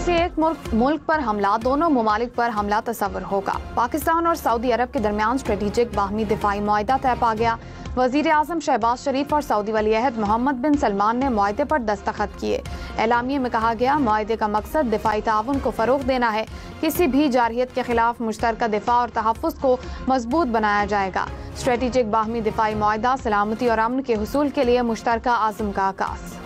किसी एक मुल्क पर हमला दोनों ममालिक पर हमला तस्वर होगा। पाकिस्तान और सऊदी अरब के दरमियान स्ट्रेटेजिक बाहमी दिफाई मुआहदा तय पा गया। वजीर आजम शहबाज शरीफ और सऊदी वली अहद मोहम्मद बिन सलमान ने मुआहदे पर दस्तखत किए। एलामिये में कहा गया, मुआहदे का मकसद दिफाई ताउन को फरोग देना है। किसी भी जारहियत के खिलाफ मुश्तरका दिफा और तहफ़्फ़ुज़ को मजबूत बनाया जाएगा। स्ट्रेटेजिक बाहमी दिफाई मुआहदा सलामती और अमन के हुसूल के लिए मुश्तरका आज़म का आगाज़।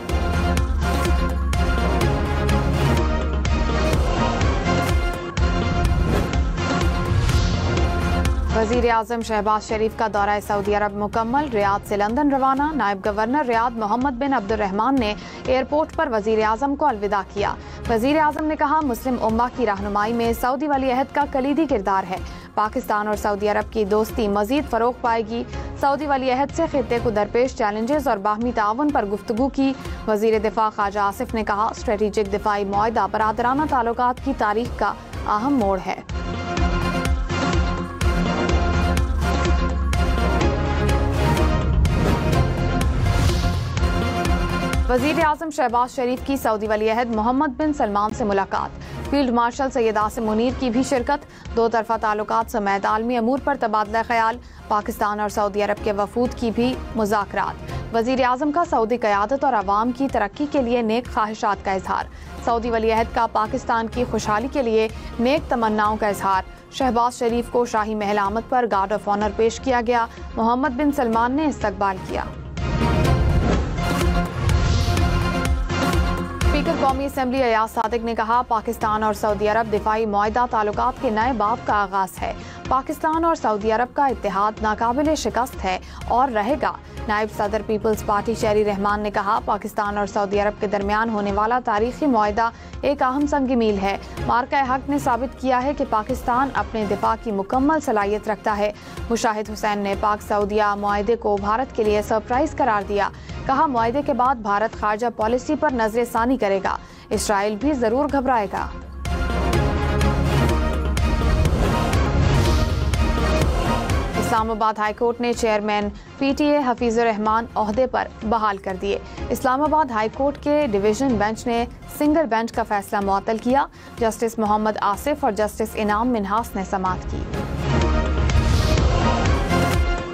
वज़ीर आज़म शहबाज शरीफ का दौरा सऊदी अरब मुकम्मल। रियाद से लंदन रवाना। नायब गवर्नर रियाद मोहम्मद बिन अब्दुर्रहमान ने एयरपोर्ट पर वज़ीर आज़म को अलविदा किया। वज़ीर आज़म ने कहा, मुस्लिम उम्मा की रहनुमाई में सऊदी वली अहद का कलीदी किरदार है। पाकिस्तान और सऊदी अरब की दोस्ती मजीद फरोग पाएगी। सऊदी वली अहद से खित्ते को दरपेश चैलेंजेस और बाहमी ताउन पर गुफ्तगू की। वज़ीर दिफा ख्वाजा आसिफ ने कहा, स्ट्रेटेजिक दिफाई मुआहदा बरादराना ताल्लुकात की तारीख का अहम मोड़ है। वज़ीर आज़म शहबाज शरीफ की सऊदी वली अहद मोहम्मद बिन सलमान से मुलाकात। फील्ड मार्शल सैयद आसिम मुनीर की भी शिरकत। दो तरफा ताल्लुकात समेत आलमी अमूर पर तबादला ख्याल। पाकिस्तान और सऊदी अरब के वफूद की भी मुज़ाकरात। वज़ीर आज़म का सऊदी क़यादत और अवाम की तरक्की के लिए नेक ख्वाहिशात का इजहार। सऊदी वली अहद का पाकिस्तान की खुशहाली के लिए नेक तमन्नाओं का इजहार। शहबाज शरीफ को शाही महल आमद पर गार्ड ऑफ ऑनर पेश किया गया। मोहम्मद बिन सलमान ने इस्तकबाल किया। स्पीकर कौमी असम्बली अयाज सादिक ने कहा, पाकिस्तान और सऊदी अरब दिफाई मुआहदा ताल्लुकात के नए बाब का आगाज है। पाकिस्तान और सऊदी अरब का इत्तेहाद नाकाबिले शिकस्त है और रहेगा। नायब सदर पीपल्स पार्टी शहरी रहमान ने कहा, पाकिस्तान और सऊदी अरब के दरमियान होने वाला तारीखी मुआहदा एक अहम संग मील है। मार्का हक ने साबित किया है कि पाकिस्तान अपने दिफा की मुकम्मल सलाहियत रखता है। मुशाहिद हुसैन ने पाक सऊदिया मुआहदे को भारत के लिए सरप्राइज करार दिया। कहा, मुआहदे के बाद भारत खारजा पॉलिसी पर नजर सानी करेगा। इसराइल भी जरूर घबराएगा। इस्लामाबाद हाईकोर्ट ने चेयरमैन पीटीए हफीजुर रहमान ओहदे पर बहाल कर दिए। इस्लामाबाद हाईकोर्ट के डिवीजन बेंच ने सिंगल बेंच का फैसला मुअत्तल किया। जस्टिस मोहम्मद आसिफ और जस्टिस इनाम मिन्हास ने समाअत की।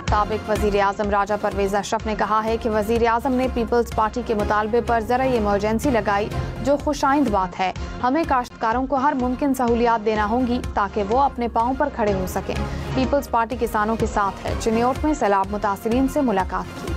साबिक वज़ीर आज़म राजा परवेज अशरफ ने कहा है कि वज़ीर आज़म ने पीपल्स पार्टी के मुतालबे पर ज़रा इमरजेंसी लगाई, जो खुशाइंद बात है। हमें काश्तकारों को हर मुमकिन सहूलियात देना होंगी ताकि वो अपने पाँव पर खड़े हो सकें। पीपल्स पार्टी किसानों के साथ है। चिन्योट में सैलाब मुतासिरीन से मुलाकात की।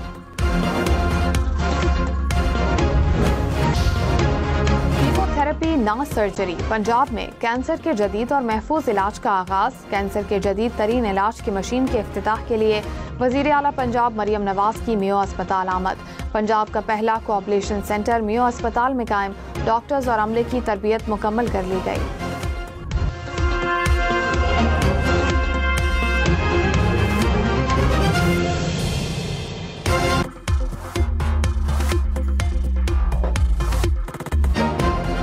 कीमोथेरेपी ना सर्जरी। पंजाब में कैंसर के जदीद और महफूज इलाज का आगाज। कैंसर के जदीद तरीन इलाज की मशीन के इफ्तिताह के लिए वज़ीर आला पंजाब मरियम नवाज की मियो अस्पताल आमद। पंजाब का पहला कोऑपरेशन सेंटर मियो अस्पताल में कायम। डॉक्टर्स और अमले की तरबियत मुकम्मल कर ली गई।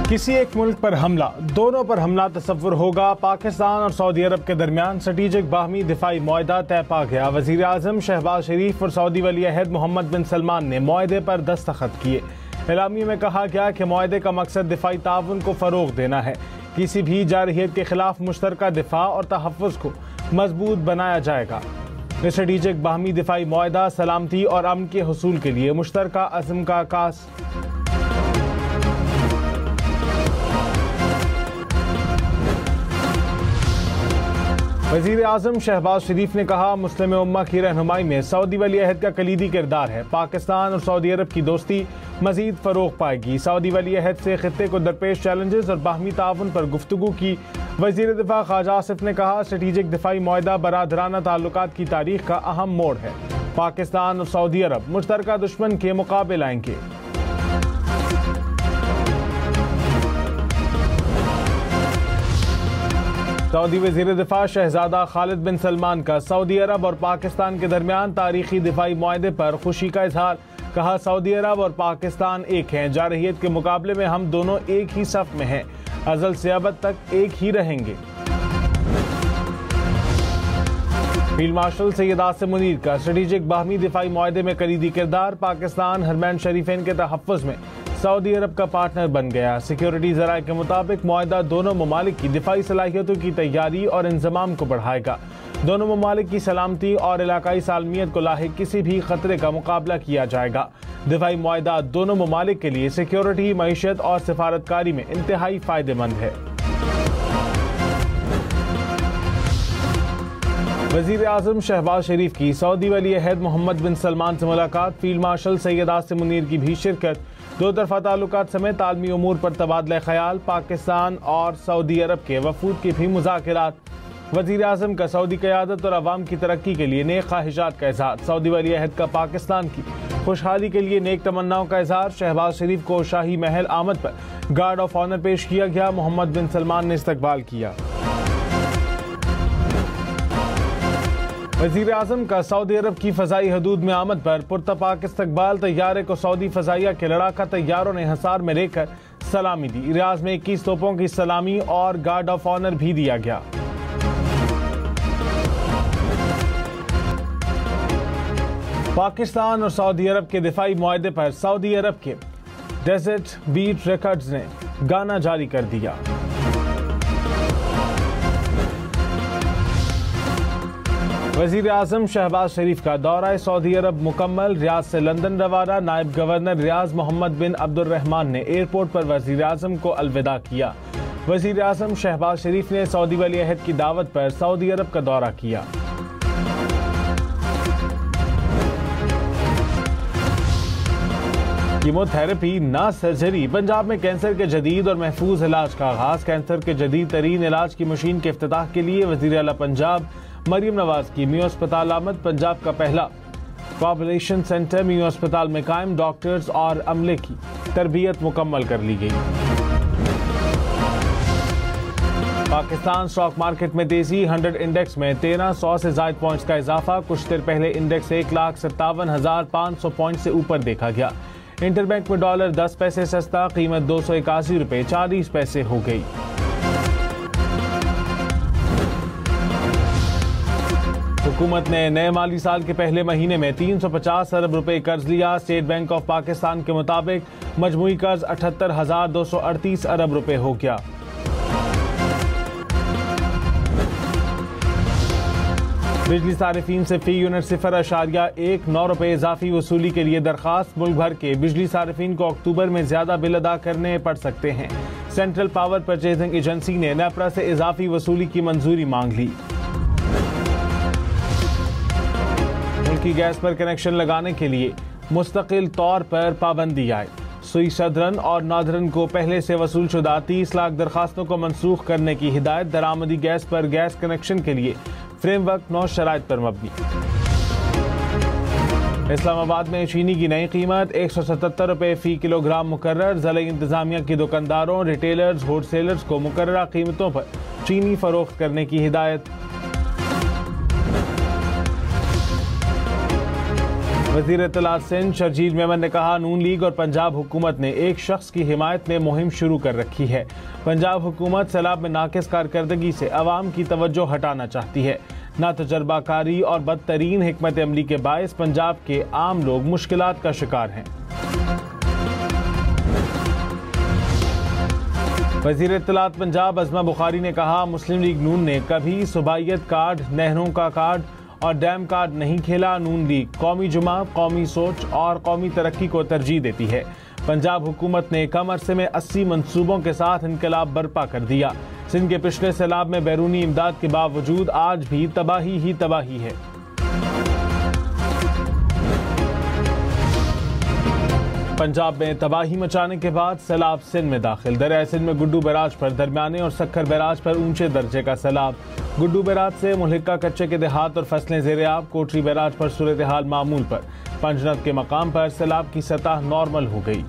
किसी एक मुल्क पर हमला दोनों पर हमला तस्वुर होगा। पाकिस्तान और सऊदी अरब के दरमियान स्ट्रेटेजिक बाहमी दिफाई मुआहदा तय पा गया। वज़ीर आज़म शहबाज शरीफ और सऊदी वली अहद मोहम्मद बिन सलमान ने मुआहदे पर दस्तखत किए। एलामिये में कहा गया कि मुआहदे का मकसद दिफाई ताउन को फरोग देना है। किसी भी जारहियत के खिलाफ मुश्तरका दिफा और तहफ़्फ़ुज़ को मजबूत बनाया जाएगा। स्ट्रेटेजिक बाहमी दिफाई मुआहदा सलामती और अमन के हुसूल के लिए मुश्तरका अज़्म का आगाज़। वज़ीर आज़म शहबाज शरीफ ने कहा, मुस्लिम उम्मा की रहनुमाई में सऊदी वली अहद का कलीदी किरदार है। पाकिस्तान और सऊदी अरब की दोस्ती मजीद फरोग पाएगी। सऊदी वली अहद से खित्ते को दरपेश चैलेंजेस और बाहमी ताउन पर गुफ्तगू की। वज़ीर दिफा ख्वाजा आसिफ ने कहा, स्ट्रेटेजिक दिफाई मुआहदा बरादराना ताल्लुकात की तारीख का अहम मोड़ है। पाकिस्तान और सऊदी अरब मुश्तरका दुश्मन के मुकाबले आएंगे। सऊदी वज़ीर दिफा शहजादा खालिद बिन सलमान का सऊदी अरब और पाकिस्तान के दरमियान तारीखी दिफाई मुआहदे पर खुशी का इजहार। कहा, सऊदी अरब और पाकिस्तान एक हैं। जारहियत के मुकाबले में हम दोनों एक ही सफ में हैं। अज़ल से अबद तक एक ही रहेंगे। फील्ड मार्शल सैयद आसिम मुनीर का स्ट्रेटेजिक बाहमी दिफाई मुआहदे में कलीदी किरदार। पाकिस्तान हरमैन शरीफैन के तहफ़्फ़ुज़ में सऊदी अरब का पार्टनर बन गया। सिक्योरिटी ज़राए के मुताबिक मुआहदा दोनों ममालिक की दिफाई सलाहियतों की तैयारी और इंजमाम को बढ़ाएगा। दोनों ममालिक की सलामती और इलाकाई सालमियत को लाहिक किसी भी खतरे का मुकाबला किया जाएगा। दिफाई मुआहदा दोनों ममालिक के लिए सिक्योरिटी, मईशत और सिफारतकारी में इंतहाई फायदेमंद है। वज़ीर आज़म शहबाज शरीफ की सऊदी वली अहद मोहम्मद बिन सलमान से मुलाकात, फील्ड मार्शल सैयद आसिम मुनीर की भी शिरकत, दो तरफा ताल्लुकात समेत आलमी उमूर पर तबादला ख्याल, पाकिस्तान और सऊदी अरब के वफूद के भी मुज़ाकरात। वज़ीर आज़म का सऊदी क़यादत और अवाम की तरक्की के लिए नेक ख्वाहिशात का इज़हार, सऊदी वली अहद का पाकिस्तान की खुशहाली के लिए नेक तमन्नाओं का इज़हार। शहबाज शरीफ को शाही महल आमद पर गार्ड ऑफ ऑनर पेश किया गया, मोहम्मद बिन सलमान ने इस्तकबाल किया। वज़ीर आज़म का सऊदी अरब की फ़ज़ाई हदूद में आमद पर पुरतपाक इस्तकबाल, तैयारे को सऊदी फ़ज़ाइया के लड़ाका तैयारों ने हसार में लेकर सलामी दी। रियाज में 21 तोपों की सलामी और गार्ड ऑफ ऑनर भी दिया गया। पाकिस्तान और सऊदी अरब के दिफाई मुआहदे पर सऊदी अरब के डेजर्ट बीट रिकॉर्ड्स ने गाना जारी कर दिया। वज़ीर आज़म शहबाज शरीफ का दौरा सऊदी अरब मुकम्मल, रियाज से लंदन रवाना। नायब गवर्नर रियाज मोहम्मद बिन अब्दुर्रहमान ने एयरपोर्ट पर वज़ीर आज़म को अलविदा किया। वज़ीर आज़म शहबाज शरीफ ने सऊदी वली अहद की दावत पर सऊदी अरब का दौरा किया। कीमोथेरेपी ना सर्जरी, पंजाब में कैंसर के जदीद और महफूज इलाज का आगाज। कैंसर के जदीद तरीन इलाज की मशीन के इफ्तिताह के लिए वज़ीर आला पंजाब मरियम नवाज की मियो अस्पताल आमद। पंजाब का पहला पॉपुलेशन सेंटर मियो अस्पताल में कायम, डॉक्टर्स और अमले की तरबियत मुकम्मल कर ली गई। पाकिस्तान स्टॉक मार्केट में तेजी, 100 इंडेक्स में 1300 से ज्यादा पॉइंट्स का इजाफा। कुछ देर पहले इंडेक्स 1,57,500 पॉइंट से ऊपर देखा गया। इंटरबैंक में डॉलर 10 पैसे सस्ता, कीमत 281 रुपए 40 पैसे हो गई। हुकूमत ने नए माली साल के पहले महीने में 350 अरब रुपए कर्ज लिया। स्टेट बैंक ऑफ पाकिस्तान के मुताबिक मजमूई कर्ज 78,238 अरब रुपए हो गया। बिजली सारिफीन से फी यूनिट 0.19 रुपए इजाफी वसूली के लिए दरखास्त। मुल्क भर के बिजली सारिफीन को अक्टूबर में ज्यादा बिल अदा करने पड़ सकते हैं। सेंट्रल पावर परचेजिंग एजेंसी ने नेपरा से इजाफी वसूली की मंजूरी मांग ली। मुल्की गैस पर कनेक्शन लगाने के लिए मुस्तकिल तौर पर पाबंदी आए। सुई सदरन और नादरन को पहले से वसूल शुदा 30 लाख दरखास्तों को मनसूख करने की हिदायत। दरामदी गैस पर गैस कनेक्शन के लिए फ्रेमवर्क 9 शराइत पर मबनी। इस्लामाबाद में चीनी की नई कीमत 177 रुपए फी किलोग्राम मुकर्रर। ज़िला इंतजामिया की दुकानदारों, रिटेलर्स, होलसेलर्स को मुकर्ररा कीमतों पर चीनी फरोख्त करने की हिदायत। वज़ीर इत्तलात सिंध शर्जील मेमन ने कहा, नून लीग और पंजाब हुकूमत ने एक शख्स की हिमायत में मुहिम शुरू कर रखी है। पंजाब हुकूमत सैलाब में नाकिस कारकर्दगी से अवाम की तवज्जो हटाना चाहती है। ना तजर्बाकारी और बदतरीन हिकमत अमली के बायस पंजाब के आम लोग मुश्किलात का शिकार हैं। वज़ीर इत्तलात पंजाब अज़मा बुखारी ने कहा, मुस्लिम लीग नून ने कभी सूबाइयत कार्ड, नहरों का कार्ड और डैम कार्ड नहीं खेला। नून लीग कौमी जुमा, कौमी सोच और कौमी तरक्की को तरजीह देती है। पंजाब हुकूमत ने कम अरसे में 80 मंसूबों के साथ इनकलाब बर्पा कर दिया। सिंध के पिछले सैलाब में बैरूनी इमदाद के बावजूद आज भी तबाही ही तबाही है। पंजाब में तबाही मचाने के बाद सैलाब सिंध में दाखिल। दरिया सिंध में गुड्डू बैराज पर दरमियाने और सक्खर बैराज पर ऊंचे दर्जे का सैलाब। गुड्डू बैराज से मुल्हिका कच्चे के देहात और फसलें ज़ेर-ए-आब। कोटरी बैराज पर सूरत हाल मामूल पर। पंजनद के मकाम पर सैलाब की सतह नॉर्मल हो गई।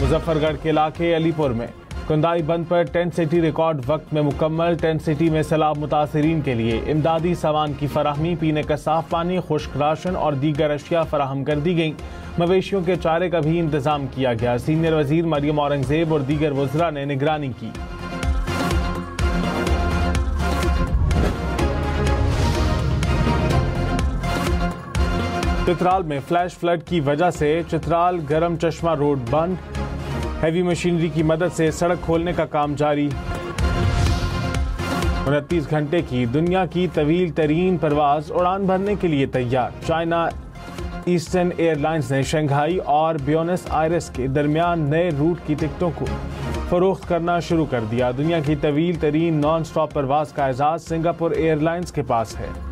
मुजफ्फरगढ़ के इलाके अलीपुर में कुंदाई बंद पर टेंट सिटी रिकॉर्ड वक्त में मुकम्मल। टेंट सिटी में सैलाब मुतासिरीन के लिए इमदादी सामान की फराहमी, पीने का साफ पानी, खुश्क राशन और दीगर अशिया फराहम कर दी गई। मवेशियों के चारे का भी इंतजाम किया गया। सीनियर वजीर मरियम औरंगजेब और दीगर वज़रा ने निगरानी की। चित्राल में फ्लैश फ्लड की वजह से चित्राल गरम चश्मा रोड बंद। हैवी मशीनरी की मदद से सड़क खोलने का काम जारी। 29 घंटे की दुनिया की तवील तरीन परवाज उड़ान भरने के लिए तैयार। चाइना ईस्टर्न एयरलाइंस ने शंघाई और ब्यूनस आयर्स के दरमियान नए रूट की टिकटों को फरोख्त करना शुरू कर दिया। दुनिया की तवील तरीन नॉन स्टॉप परवाज का एजाज सिंगापुर एयरलाइंस के पास है।